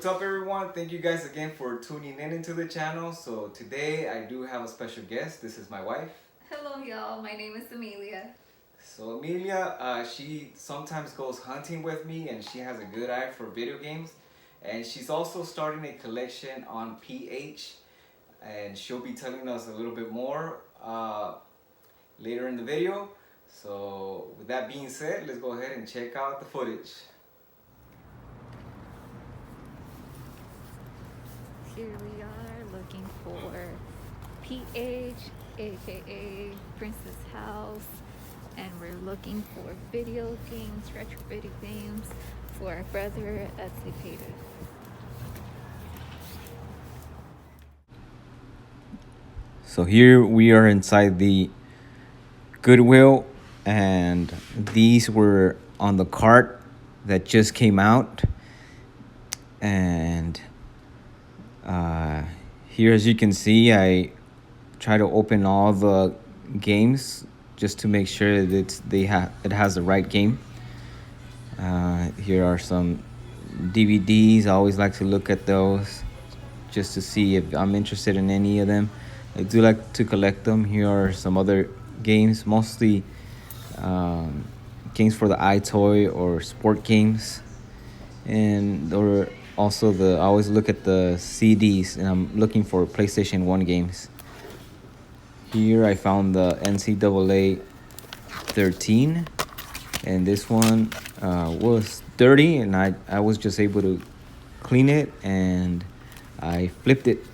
up everyone? Thank you guys again for tuning in into the channel. So today I do have a special guest. This is my wife. Hello y'all, my name is Amelia. So Amelia, she sometimes goes hunting with me and she has a good eye for video games. And she's also starting a collection on PH, and she'll be telling us a little bit more later in the video. So with that being said, let's go ahead and check out the footage. Here we are looking for PH, aka Princess House, and we're looking for video games, retro video games for our brother at Decay. So here we are inside the Goodwill, and these were on the cart that just came out. And here, as you can see, I try to open all the games just to make sure that it has the right game. Here are some DVDs. I always like to look at those just to see if I'm interested in any of them. I do like to collect them. Here are some other games, mostly games for the iToy or sport games. And or also I always look at the CDs, and I'm looking for PlayStation 1 games. Here I found the NCAA 13, and this one was dirty, and I was just able to clean it, and I flipped it.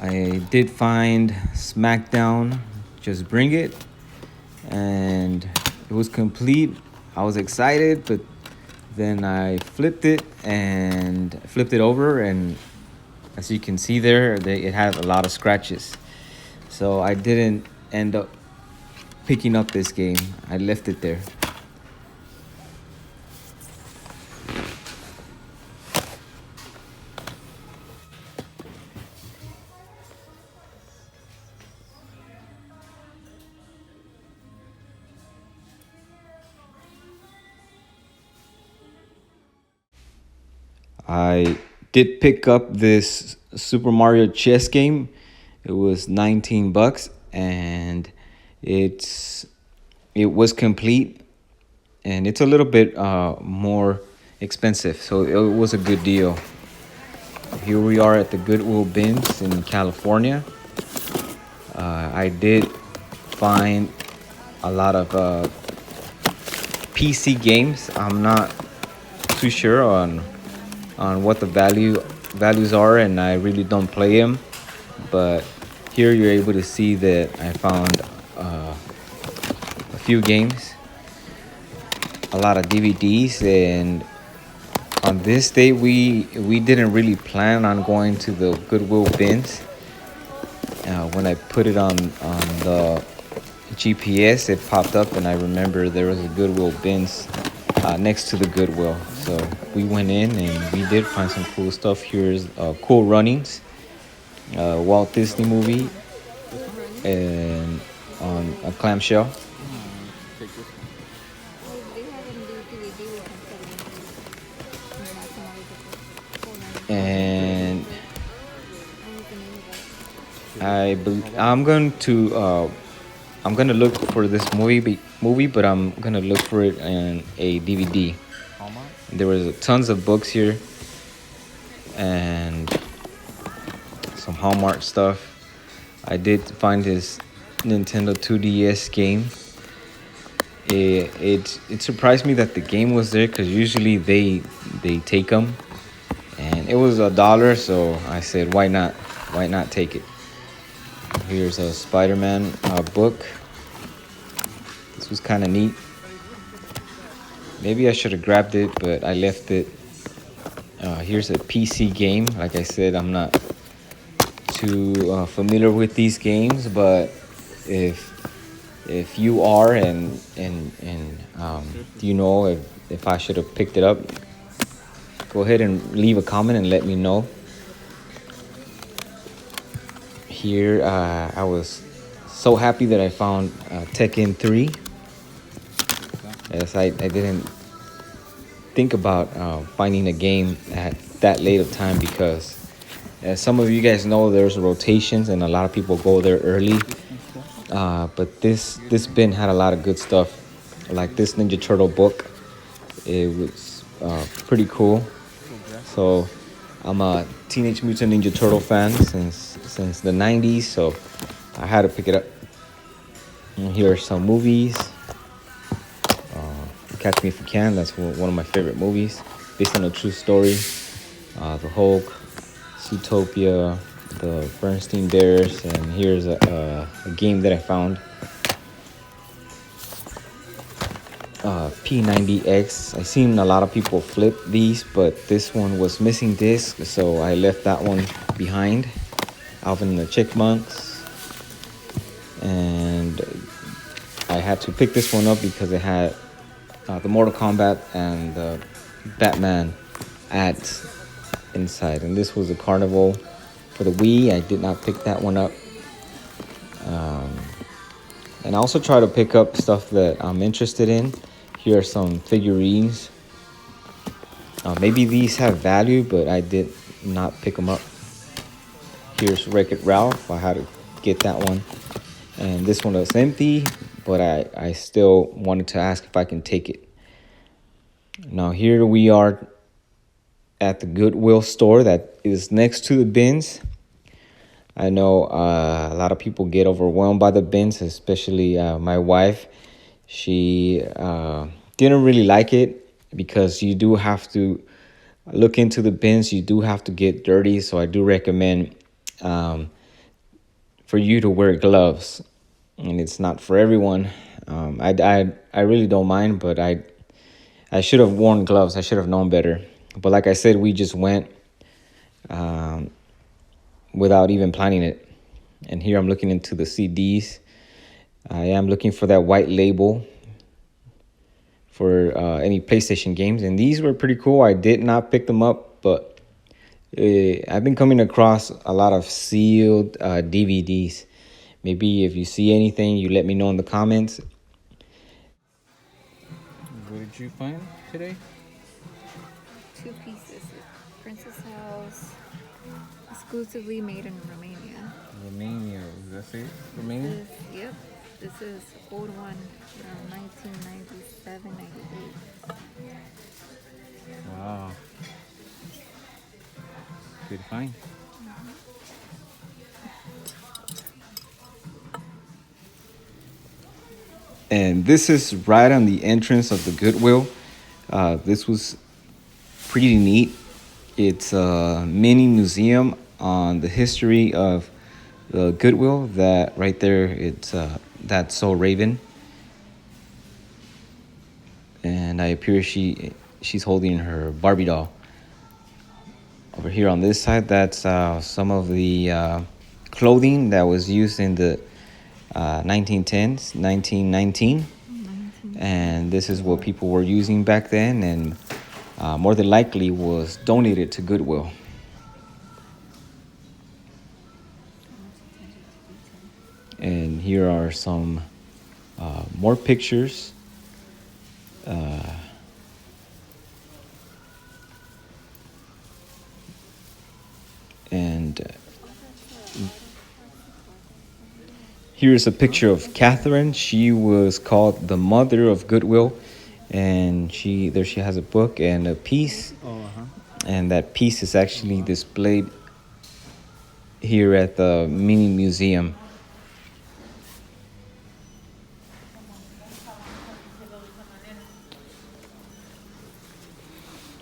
I did find SmackDown, Just Bring It, and it was complete. I was excited, but then I flipped it over, and as you can see there, it had a lot of scratches. So I didn't end up picking up this game. I left it there. I did pick up this Super Mario chess game. It was $19, and it was complete, and it's a little bit more expensive, so it was a good deal. Here we are at the Goodwill bins in California. I did find a lot of PC games. I'm not too sure on what the values are, and I really don't play them. But here you're able to see that I found a few games, a lot of DVDs, and on this day we didn't really plan on going to the Goodwill bins. When I put it on the GPS, it popped up, and I remember there was a Goodwill bins next to the Goodwill. So we went in, and we did find some cool stuff. Here's Cool Runnings, Walt Disney movie, and on a clamshell. And I'm going to look for this movie, but I'm gonna look for it in a DVD. There was tons of books here and some Hallmark stuff. I did find this Nintendo 2DS game. It surprised me that the game was there, because usually they take them, and it was $1, so I said, why not take it. Here's a Spider-Man book. This was kind of neat. Maybe I should have grabbed it, but I left it. Here's a PC game. Like I said, I'm not too familiar with these games, but if you are, and you know if I should have picked it up, go ahead and leave a comment and let me know. Here I was so happy that I found Tekken 3. Yes, I didn't think about finding a game at that late of time because, as some of you guys know, there's rotations and a lot of people go there early. But this bin had a lot of good stuff, like this Ninja Turtle book. It was pretty cool. So I'm a Teenage Mutant Ninja Turtle fan since the 90s, so I had to pick it up. And here are some movies. Catch Me If You Can, that's one of my favorite movies, based on a true story. The Hulk, Zootopia, the Bernstein Bears, and here's a game that I found. P90X. I've seen a lot of people flip these, but this one was missing disc, so I left that one behind. Alvin and the Chipmunks. And I had to pick this one up because it had the Mortal Kombat and the Batman ads inside. And this was a Carnival for the Wii. I did not pick that one up. And I also try to pick up stuff that I'm interested in. Here are some figurines. Maybe these have value, but I did not pick them up. Here's Wreck-It Ralph. I had to get that one. And this one was empty, but I still wanted to ask if I can take it. Now here we are at the Goodwill store that is next to the bins. I know a lot of people get overwhelmed by the bins, especially my wife. She didn't really like it because you do have to look into the bins. You do have to get dirty, so I do recommend for you to wear gloves. And it's not for everyone. I really don't mind, but I should have worn gloves. I should have known better. But like I said, we just went without even planning it. And here I'm looking into the CDs. I am looking for that white label for any PlayStation games. And these were pretty cool. I did not pick them up, but I've been coming across a lot of sealed DVDs. Maybe if you see anything, you let me know in the comments. What did you find today? 2 pieces. Princess House, exclusively made in Romania. Romania, is that it? Romania? Yep, this is old one from 1997, 98. Wow. Good find. And this is right on the entrance of the Goodwill. This was pretty neat. It's a mini museum on the history of the Goodwill. That right there, it's That's So Raven. And I appear she's holding her Barbie doll. Over here on this side, that's some of the clothing that was used in the 1910s, 1919. And this is what people were using back then, and more than likely was donated to Goodwill. And here are some more pictures. And here's a picture of Catherine. She was called the Mother of Goodwill, and she has a book and a piece. And that piece is actually displayed here at the mini museum.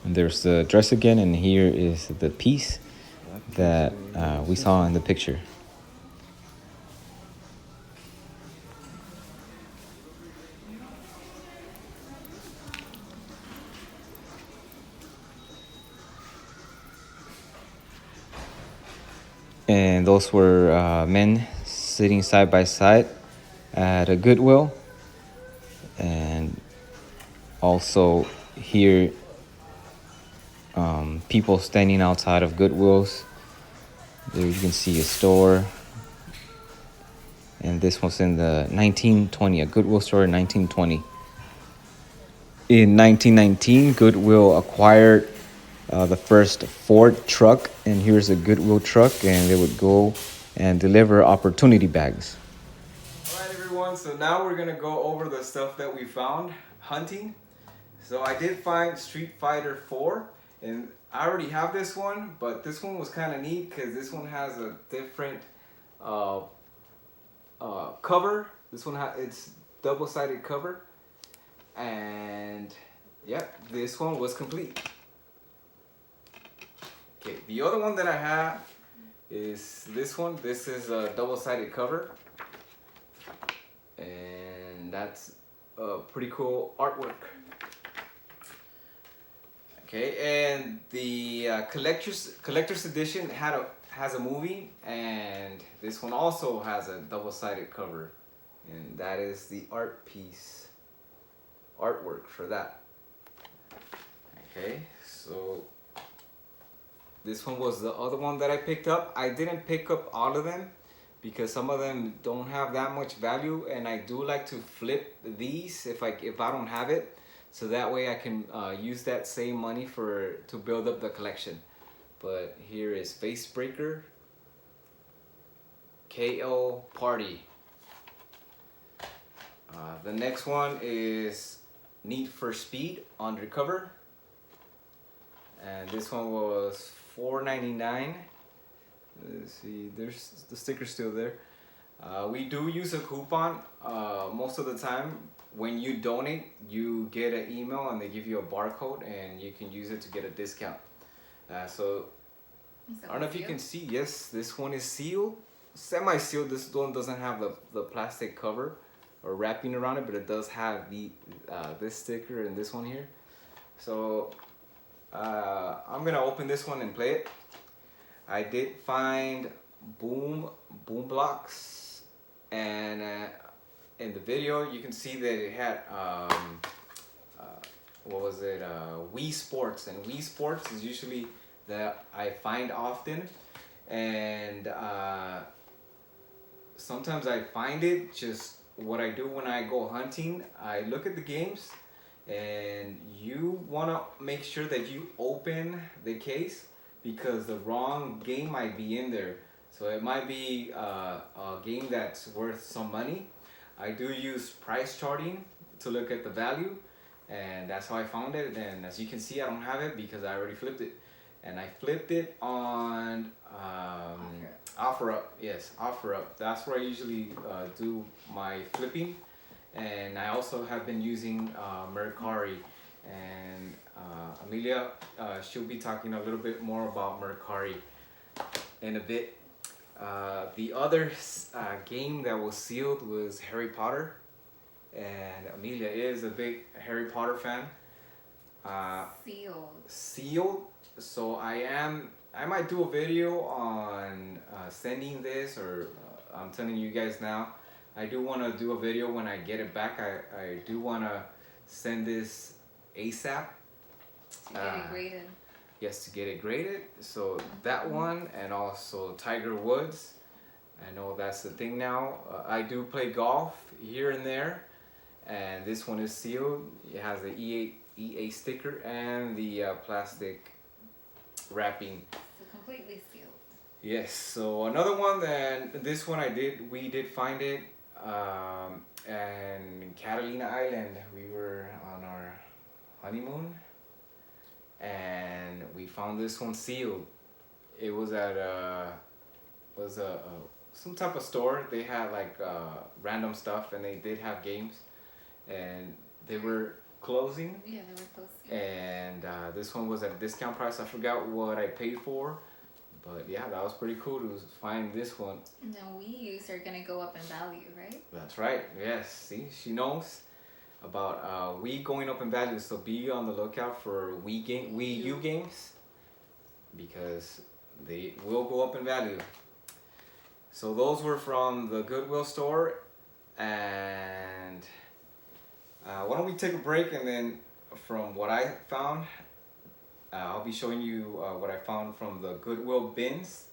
And there's the dress again, and here is the piece that we saw in the picture. And those were men sitting side by side at a Goodwill. And also here, people standing outside of Goodwills. There you can see a store. and this was in the 1920, a Goodwill store in 1920. In 1919, Goodwill acquired the first Ford truck, and here's a Goodwill truck, and they would go and deliver opportunity bags. All right, everyone, so now we're gonna go over the stuff that we found hunting. So I did find Street Fighter 4, and I already have this one, but this one was kind of neat because this one has a different cover. This one it's double-sided cover, and yep, this one was complete. Okay, the other one that I have is this one. This is a double-sided cover, and that's a pretty cool artwork. Okay, and the collector's edition has a movie, and this one also has a double-sided cover, and that is the artwork for that. Okay, so this one was the other one that I picked up. I didn't pick up all of them because some of them don't have that much value, and I do like to flip these if I don't have it, so that way I can use that same money to build up the collection. But here is Facebreaker, KO Party. The next one is Need for Speed Undercover, and this one was $4.99. Let's see, there's the sticker still there. We do use a coupon most of the time. When you donate, you get an email and they give you a barcode, and you can use it to get a discount. So I don't know if you can see. Yes, this one is sealed, semi-sealed. This one doesn't have the plastic cover or wrapping around it, but it does have the this sticker and this one here. So I'm gonna open this one and play it. I did find boom blocks, and in the video you can see that it had what was it, Wii Sports, and Wii Sports is usually that I find often, and sometimes I find it. Just what I do when I go hunting, I look at the games, and you want to make sure that you open the case because the wrong game might be in there. So it might be a game that's worth some money. I do use price charting to look at the value, and that's how I found it. And as you can see, I don't have it because I already flipped it, and I flipped it on OfferUp. Yes, OfferUp. That's where I usually do my flipping, and I also have been using Mercari, and Amelia, she'll be talking a little bit more about Mercari in a bit. The other game that was sealed was Harry Potter, and Amelia is a big Harry Potter fan. Sealed. So I might do a video on sending this, or I'm telling you guys now, I do want to do a video when I get it back. I do want to send this ASAP. To get it graded. Yes, to get it graded. So that one, and also Tiger Woods. I know that's the thing now. I do play golf here and there, and this one is sealed. It has the EA sticker and the plastic wrapping. So completely sealed. Yes. So another one, and this one we did find it, and in Catalina Island. We were on our honeymoon, and we found this one sealed. It was at some type of store. They had like random stuff, and they did have games, and they were closing. Yeah, they were closing. And this one was at a discount price. I forgot what I paid for, but yeah, that was pretty cool to find this one. And then Wii's are gonna go up in value, right? That's right. Yes. See, she knows about Wii going up in value, so be on the lookout for Wii U games, because they will go up in value. So those were from the Goodwill store, and why don't we take a break, and then from what I found, I'll be showing you what I found from the Goodwill bins,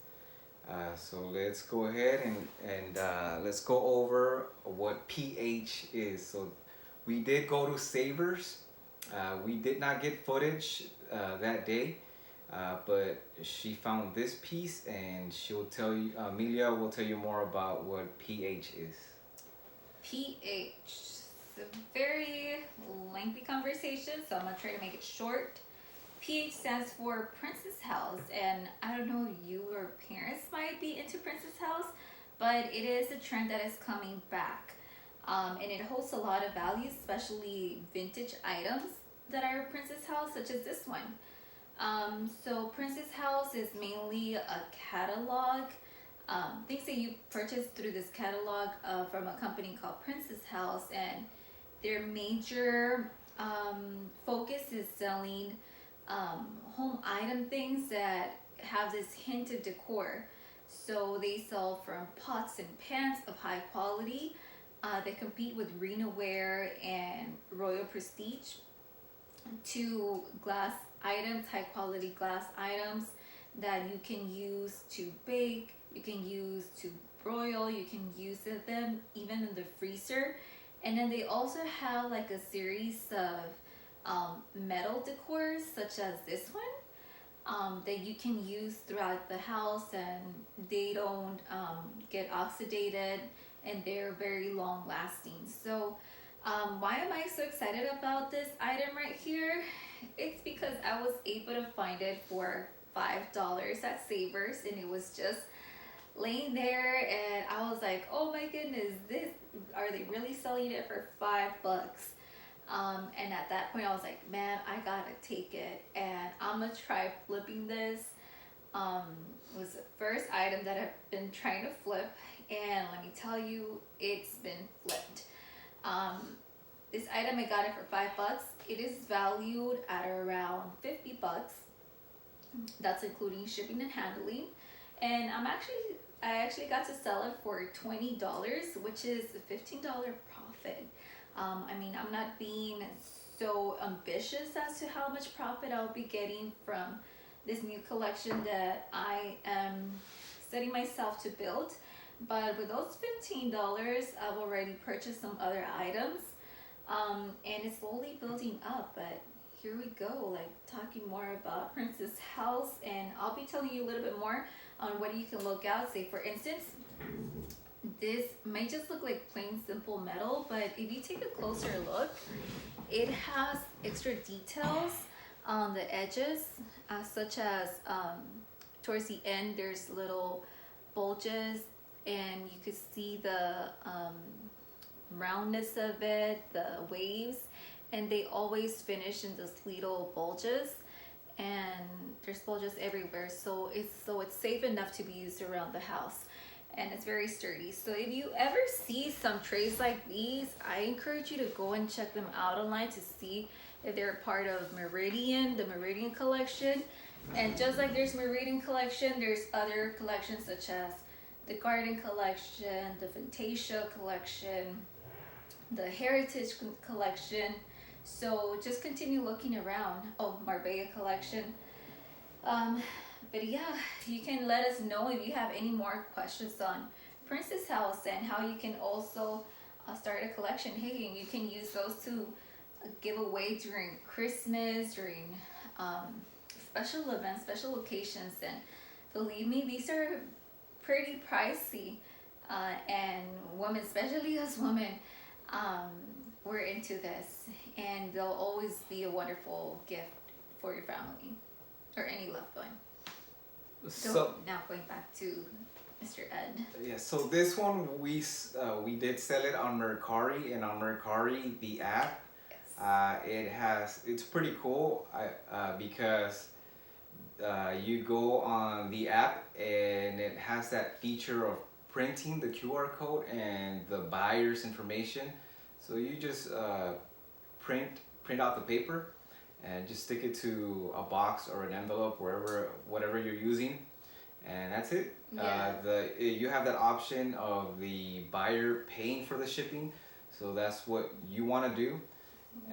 So let's go ahead and let's go over what pH is. So we did go to Savers. We did not get footage that day, but she found this piece, and she'll tell you. Amelia will tell you more about what pH is. pH. It's a very lengthy conversation, so I'm gonna try to make it short. PH stands for Princess House, and I don't know, you or parents might be into Princess House, but it is a trend that is coming back. And it holds a lot of value, especially vintage items that are Princess House, such as this one. So Princess House is mainly a catalog, things that you purchase through this catalog from a company called Princess House, and their major focus is selling home item things that have this hint of decor. So they sell from pots and pans of high quality that compete with Renaware and Royal Prestige, to glass items, high quality glass items that you can use to bake, you can use to broil, you can use them even in the freezer. And then they also have like a series of metal decors, such as this one, that you can use throughout the house, and they don't get oxidated, and they're very long lasting. So why am I so excited about this item right here? It's because I was able to find it for $5 at Savers, and it was just laying there, and I was like, oh my goodness, this, are they really selling it for $5? And at that point I was like, man, I gotta take it, and I'm gonna try flipping this. It was the first item that I've been trying to flip, and let me tell you, it's been flipped. This item, I got it for $5. It is valued at around $50. That's including shipping and handling. And I actually got to sell it for $20, which is a $15 profit. I mean, I'm not being so ambitious as to how much profit I'll be getting from this new collection that I am setting myself to build. But with those $15, I've already purchased some other items, and it's slowly building up. But here we go, like talking more about Princess House, and I'll be telling you a little bit more on what you can look out. Say for instance, this might just look like plain simple metal, but if you take a closer look, it has extra details on the edges, such as towards the end there's little bulges, and you could see the roundness of it, the waves, and they always finish in those little bulges, and there's bulges everywhere, so it's safe enough to be used around the house, and it's very sturdy. So if you ever see some trays like these, I encourage you to go and check them out online to see if they're part of Meridian, the Meridian collection. And just like there's Meridian collection, there's other collections such as the Garden collection, the Fantasia collection, the Heritage collection. So just continue looking around. Oh, Marbella collection. But yeah, you can let us know if you have any more questions on Princess House and how you can also start a collection. Hey, you can use those to give away during Christmas, during special events, special occasions, and believe me, these are pretty pricey, and women, especially us women, we're into this, and they'll always be a wonderful gift for your family or any loved one. So now going back to Mr. Ed. Yeah, so this one we did sell it on Mercari, and on Mercari the app, it's pretty cool, because you go on the app and it has that feature of printing the QR code and the buyer's information. So you just print out the paper and just stick it to a box or an envelope, whatever you're using, and that's it. Yeah. You have that option of the buyer paying for the shipping, so that's what you want to do,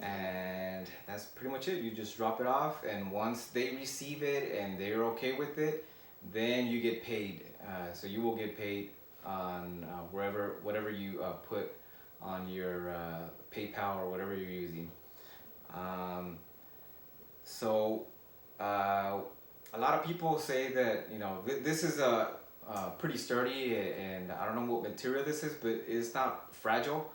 and that's pretty much it. You just drop it off, and once they receive it and they're okay with it, then you get paid. So you will get paid on whatever you put on your PayPal or whatever you're using. Um, so a lot of people say that this is a pretty sturdy, and I don't know what material this is, but it's not fragile.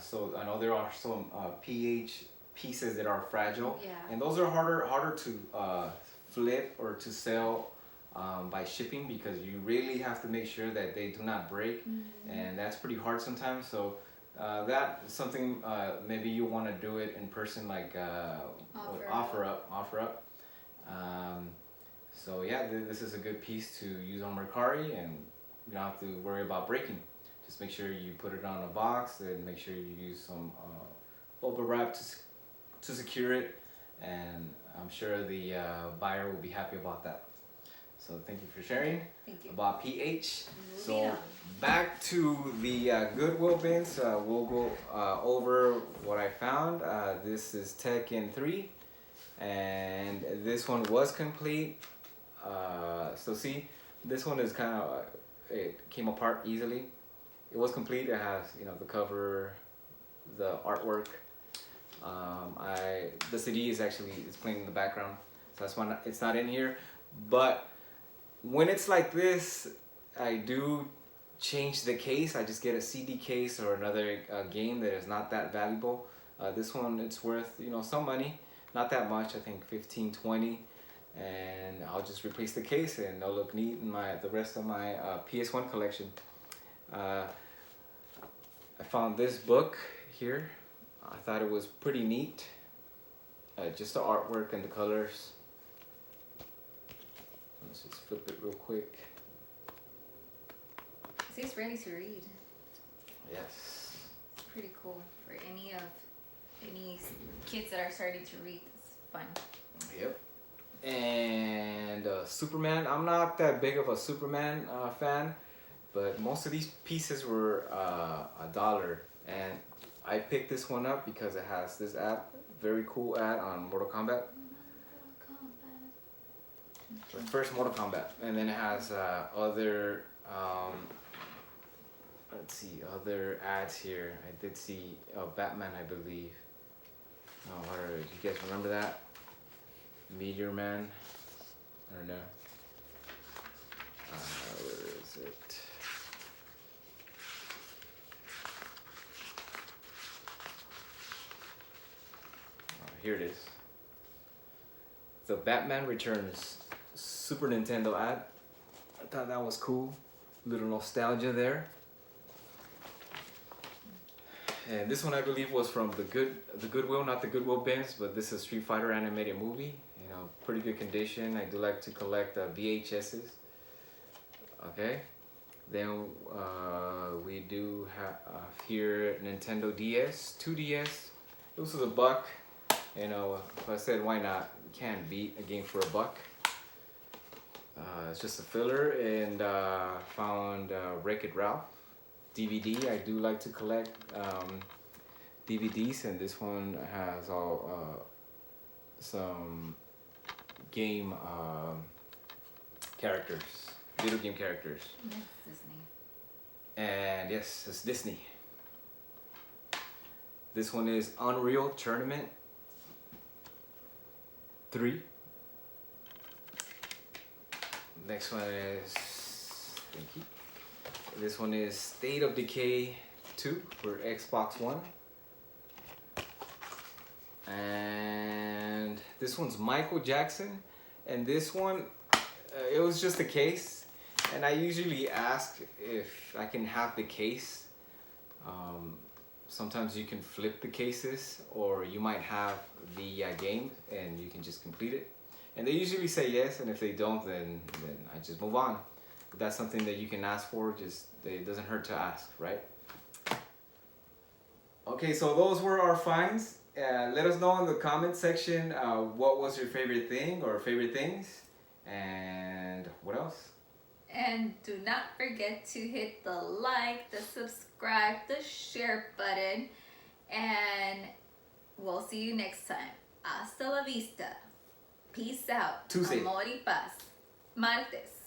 So I know there are some pH pieces that are fragile, Yeah. and those are harder to flip or to sell by shipping, because you really have to make sure that they do not break, and that's pretty hard sometimes. So that's something maybe you want to do it in person, like offer up. So yeah, this is a good piece to use on Mercari, and you don't have to worry about breaking. Just make sure you put it on a box, and make sure you use some bubble wrap to secure it, and I'm sure the buyer will be happy about that. So thank you for sharing about pH. So back to the Goodwill bins. We'll go over what I found. This is Tekken 3, and this one was complete. So see, this one is kind of, it came apart easily. It was complete. It has the cover, the artwork. The CD is playing in the background, so that's why it's not in here. But when it's like this, I do change the case. I just get a CD case or another game that is not that valuable. This one, it's worth some money, not that much. I think 15, 20, and I'll just replace the case, and it'll look neat in the rest of my PS1 collection. I found this book here. I thought it was pretty neat. Just the artwork and the colors. Let's just flip it real quick. It's ready to read. Yes. It's pretty cool for any kids that are starting to read. It's fun. Yep. And Superman. I'm not that big of a Superman fan, but most of these pieces were $1, and I picked this one up because it has this ad, very cool ad on Mortal Kombat. The first Mortal Kombat, and then it has other let's see, other ads here. I did see Batman, I believe. Do you guys remember that? Meteor Man. I don't know. Where is it? Here it is. The Batman Returns Super Nintendo ad. I thought that was cool. Little nostalgia there. And this one I believe was from the Goodwill, not the Goodwill bins, but this is Street Fighter animated movie. Pretty good condition. I do like to collect VHSs. Okay. Then we do have here Nintendo DS, 2DS. This was $1. If I said why not, you can't beat a game for $1. It's just a filler, and found Wreck-It Ralph DVD. I do like to collect DVDs, and this one has all some game characters, video game characters. That's Disney. And yes, it's Disney. This one is Unreal Tournament 3. Next one is, thank you. This one is State of Decay 2 for Xbox One. And this one's Michael Jackson. And this one, it was just a case. And I usually ask if I can have the case. Sometimes you can flip the cases, or you might have the game and you can just complete it. And they usually say yes, and if they don't, then I just move on. If that's something that you can ask for, it doesn't hurt to ask, right? Okay, so those were our finds. Let us know in the comment section what was your favorite thing or favorite things, and what else? And do not forget to hit the like, the subscribe, the share button, and we'll see you next time. Hasta la vista. Peace out. Tuesday. Amor y paz. Martes.